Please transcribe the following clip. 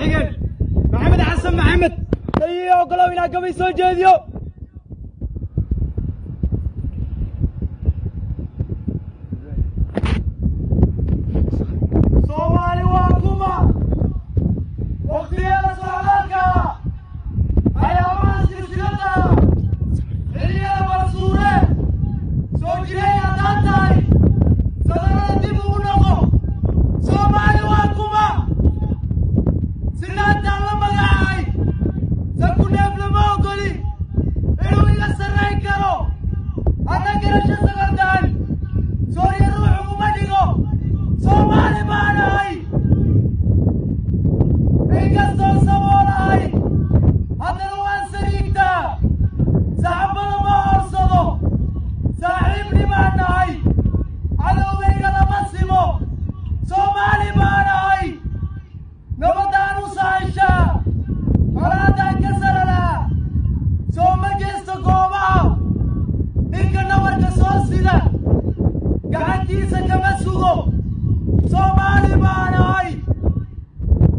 xigeen maxamed xasan maxamed taliya ogolow inaa gabay soo jeediyo soomaali waa kuma waqtiyada socdaalka ayaamaha silsilada xilliyada balsuure soo jiray haddaan tahay sadarada dib ugu noqo soomaali waa kuma sinaantaan la magacaay sanku neef lama ogoli inuu iga sarrayn karo hadda garasho sagaldaan sooriya ruuxu uma dhigo soomaali baan ahay inkastoo saboolahay haddana waan sariigtaa saxabada ma horsado saaxiibni baan nahay cadowgayga lama simo soomaali baan ahay nabadaan u sahashaa colaadaan ka salalaa soo ma jeesto goobaha ninka nabarka soo sida gacantiisa kama sugo soomaali baan ahay